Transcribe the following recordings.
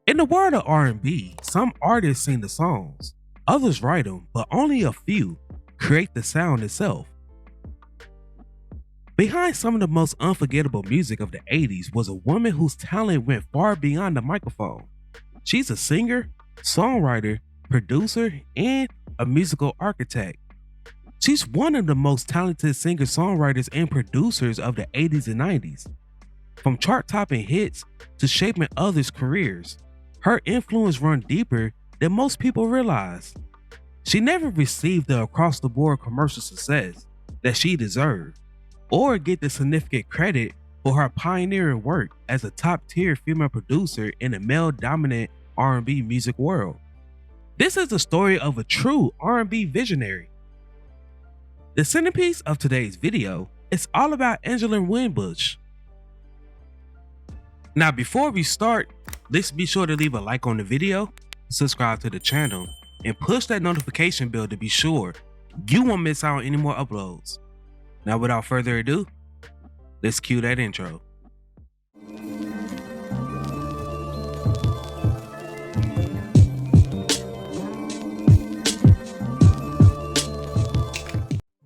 In the world of R&B, some artists sing the songs, others write them, but only a few create the sound itself. Behind some of the most unforgettable music of the 80s was a woman whose talent went far beyond the microphone. She's a singer, songwriter, producer, and a musical architect. She's one of the most talented singer-songwriters and producers of the 80s and 90s. From chart-topping hits to shaping others' careers, her influence runs deeper than most people realize. She never received the across-the-board commercial success that she deserved, or get the significant credit for her pioneering work as a top-tier female producer in the male-dominant R&B music world. This is the story of a true R&B visionary. The centerpiece of today's video is all about Angela Winbush. Now before we start, let's be sure to leave a like on the video, subscribe to the channel, and push that notification bell to be sure you won't miss out on any more uploads. Now without further ado, let's cue that intro.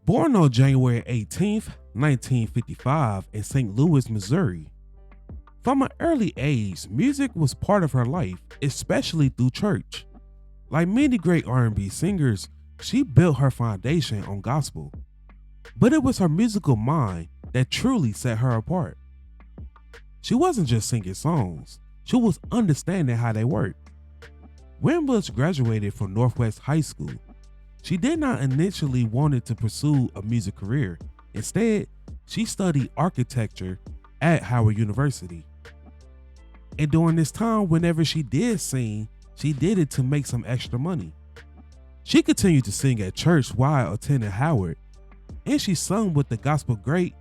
Born on January 18th, 1955 in St. Louis, Missouri. From an early age, music was part of her life, especially through church. Like many great R&B singers, she built her foundation on gospel. But it was her musical mind that truly set her apart. She wasn't just singing songs, she was understanding how they worked. Winbush graduated from Northwest High School. She did not initially want to pursue a music career. Instead, she studied architecture at Howard University. And during this time, whenever she did sing, she did it to make some extra money. She continued to sing at church while attending Howard, and she sung with the gospel great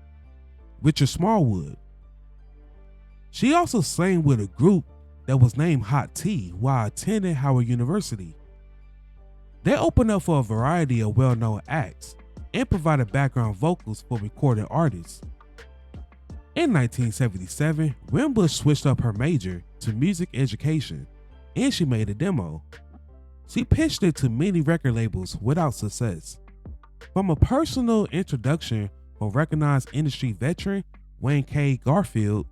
Richard Smallwood. She also sang with a group that was named Hot Tea while attending Howard University. They opened up for a variety of well-known acts and provided background vocals for recording artists. In 1977, Winbush switched up her major to music education, and she made a demo. She pitched it to many record labels without success. From a personal introduction from recognized industry veteran Wayne K. Garfield,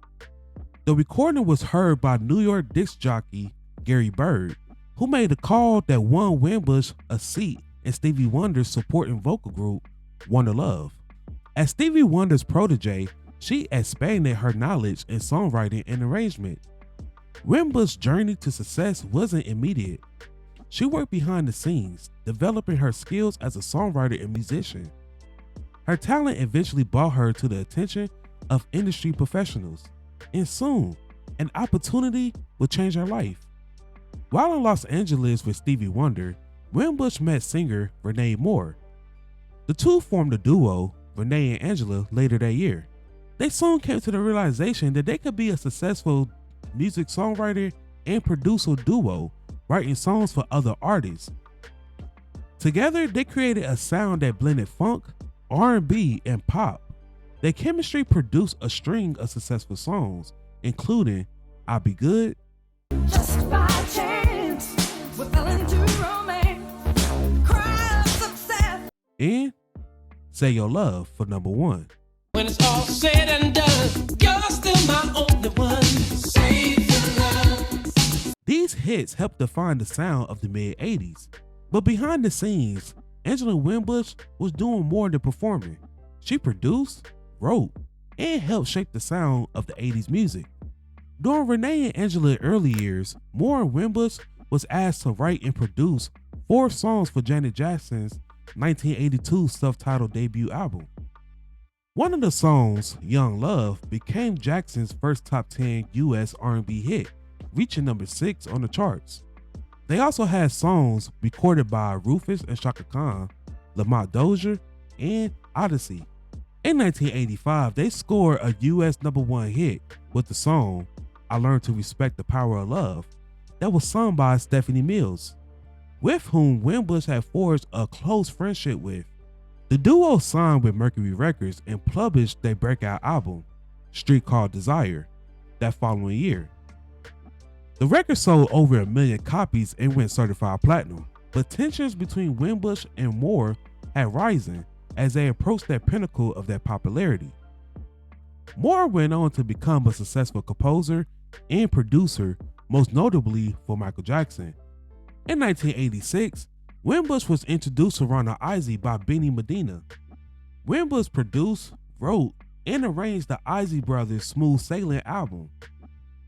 the recording was heard by New York disc jockey Gary Bird, who made a call that won Winbush a seat in Stevie Wonder's supporting vocal group, Wonder Love. As Stevie Wonder's protege, she expanded her knowledge in songwriting and arrangement. Winbush's journey to success wasn't immediate. She worked behind the scenes, developing her skills as a songwriter and musician. Her talent eventually brought her to the attention of industry professionals, and soon, an opportunity would change her life. While in Los Angeles with Stevie Wonder, Winbush met singer Renee Moore. The two formed a duo, Renee and Angela, later that year. They soon came to the realization that they could be a successful music songwriter and producer duo, writing songs for other artists. Together, they created a sound that blended funk, R&B, and pop. Their chemistry produced a string of successful songs, including I'll Be Good, Just by chance, we fell into romance, cry of success, and Say Your Love for #1. When it's all said and done, you're still my only one. Say your love. These hits helped define the sound of the mid-80s. But behind the scenes, Angela Winbush was doing more than performing. She produced, wrote, and helped shape the sound of the 80s music. During Renee and Angela's early years, Moore and Winbush was asked to write and produce 4 songs for Janet Jackson's 1982 self-titled debut album. One of the songs, Young Love, became Jackson's first top 10 US R&B hit, reaching #6 on the charts. They also had songs recorded by Rufus and Chaka Khan, Lamont Dozier, and Odyssey. In 1985, they scored a US #1 hit with the song I Learned to Respect the Power of Love that was sung by Stephanie Mills, with whom Winbush had forged a close friendship with. The duo signed with Mercury Records and published their breakout album, Street Called Desire, that following year. The record sold over 1 million copies and went certified platinum, but tensions between Winbush and Moore had risen as they approached that pinnacle of their popularity. Moore went on to become a successful composer and producer, most notably for Michael Jackson. In 1986, Winbush was introduced to Ronald Isley by Benny Medina. Winbush produced, wrote, and arranged the Isley Brothers' Smooth Sailing album,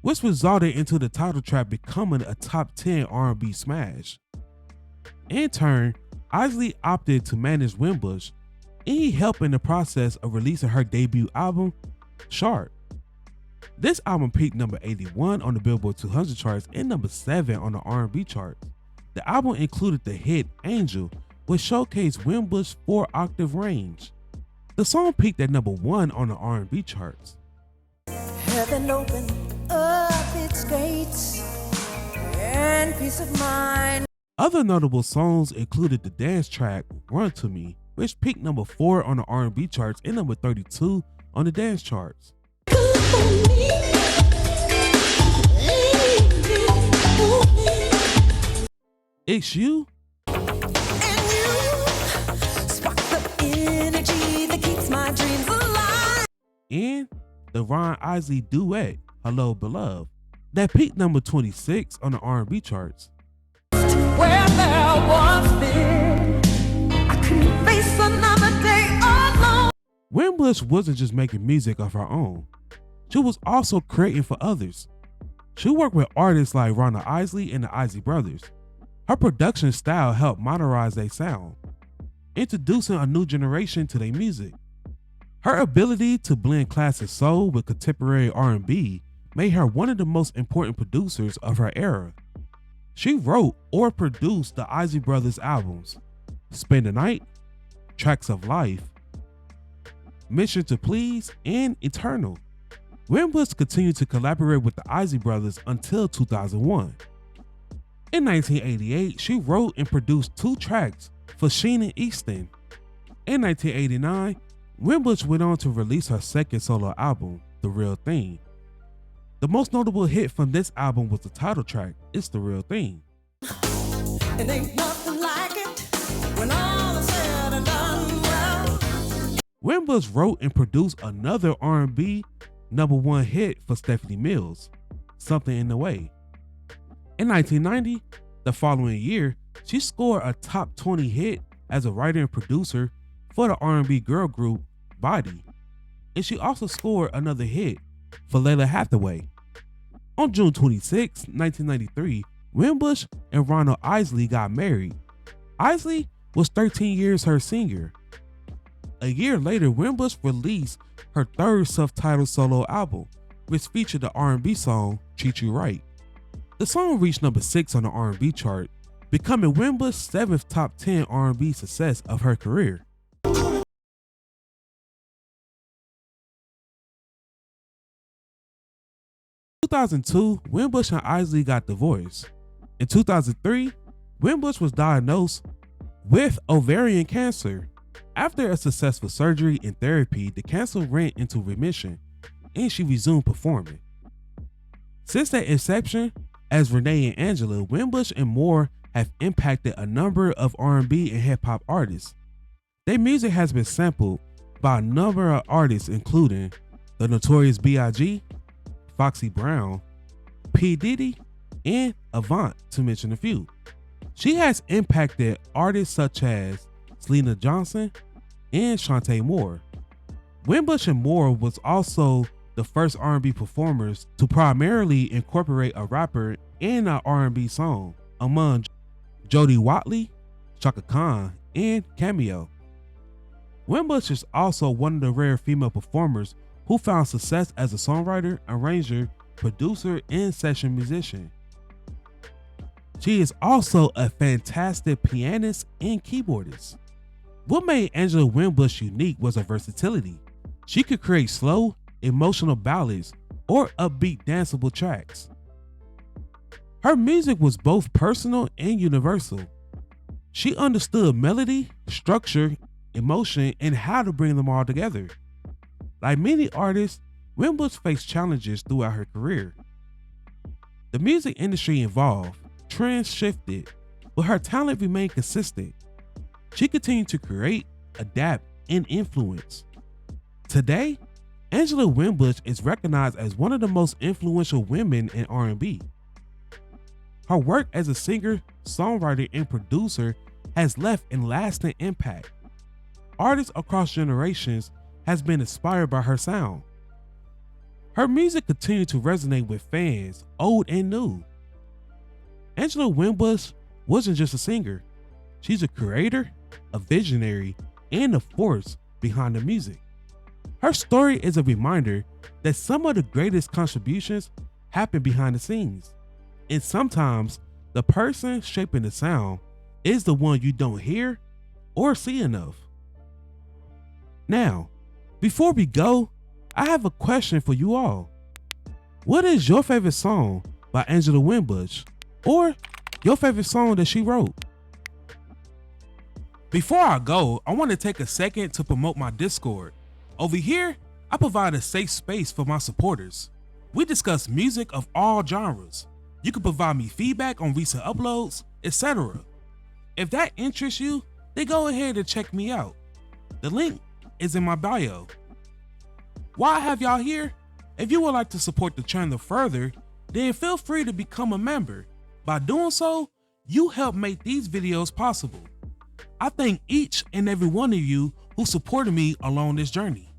which resulted into the title track becoming a top 10 R&B smash. In turn, Isley opted to manage Winbush, and he helped in the process of releasing her debut album, Sharp. This album peaked number 81 on the Billboard 200 charts and number 7 on the R&B charts. The album included the hit Angel, which showcased Winbush's 4-octave range. The song peaked at number 1 on the R&B charts. Heaven opened up its gates and peace of mind. Other notable songs included the dance track Run To Me, which peaked number 4 on the R&B charts and number 32 on the dance charts. It's You And you spark the energy that keeps my dreams alive. and the Ron Isley duet Hello Beloved that peaked number 26 on the R&B charts. Where there was fear, I couldn't face another day alone. Winbush wasn't just making music of her own, she was also creating for others. She worked with artists like Ronald Isley and the Isley Brothers. Her production style helped modernize their sound, introducing a new generation to their music. Her ability to blend classic soul with contemporary R&B made her one of the most important producers of her era. She wrote or produced the Isley Brothers albums, Spend the Night, Tracks of Life, Mission to Please, and Eternal. Winbush continued to collaborate with the Isley Brothers until 2001. In 1988, she wrote and produced 2 tracks for Sheen and Easton. In 1989, Winbush went on to release her second solo album, The Real Thing. The most notable hit from this album was the title track, It's the Real Thing. It ain't nothing like it when all is said and done well. Winbush wrote and produced another R&B number 1 hit for Stephanie Mills, Something in the Way. In 1990, the following year, she scored a top 20 hit as a writer and producer for the R&B girl group Body, and she also scored another hit for Layla Hathaway. On June 26, 1993, Winbush and Ronald Isley got married. Isley was 13 years her senior. A year later, Winbush released her third self-titled solo album, which featured the R&B song Treat You Right. The song reached number 6 on the R&B chart, becoming Winbush's 7th top 10 R&B success of her career. In 2002, Winbush and Isley got divorced. In 2003, Winbush was diagnosed with ovarian cancer. After a successful surgery and therapy, the cancer went into remission and she resumed performing. Since their inception as Renee and Angela, Winbush and Moore have impacted a number of R&B and hip-hop artists. Their music has been sampled by a number of artists including the Notorious B.I.G., Foxy Brown, P. Diddy, and Avant, to mention a few. She has impacted artists such as Selena Johnson and Shantae Moore. Winbush and Moore was also the first R&B performers to primarily incorporate a rapper in an R&B song, among Jody Watley, Chaka Khan, and Cameo. Winbush is also one of the rare female performers who found success as a songwriter, arranger, producer, and session musician. She is also a fantastic pianist and keyboardist. What made Angela Winbush unique was her versatility. She could create slow, emotional ballads or upbeat danceable tracks. Her music was both personal and universal. She understood melody, structure, emotion, and how to bring them all together. Like many artists, Winbush faced challenges throughout her career. The music industry evolved, trends shifted, but her talent remained consistent. She continued to create, adapt, and influence. Today, Angela Winbush is recognized as one of the most influential women in R&B. Her work as a singer, songwriter, and producer has left a lasting impact. Artists across generations has been inspired by her sound. Her music continued to resonate with fans, old and new. Angela Winbush wasn't just a singer. She's a creator, a visionary, and a force behind the music. Her story is a reminder that some of the greatest contributions happen behind the scenes. And sometimes the person shaping the sound is the one you don't hear or see enough. Now, before we go, I have a question for you all. What is your favorite song by Angela Winbush, or your favorite song that she wrote? Before I go, I want to take a second to promote my Discord. Over here, I provide a safe space for my supporters. We discuss music of all genres. You can provide me feedback on recent uploads, etc. If that interests you, then go ahead and check me out. The link is in my bio. While I have y'all here, if you would like to support the channel further, then feel free to become a member. By doing so, you help make these videos possible. I thank each and every one of you who supported me along this journey.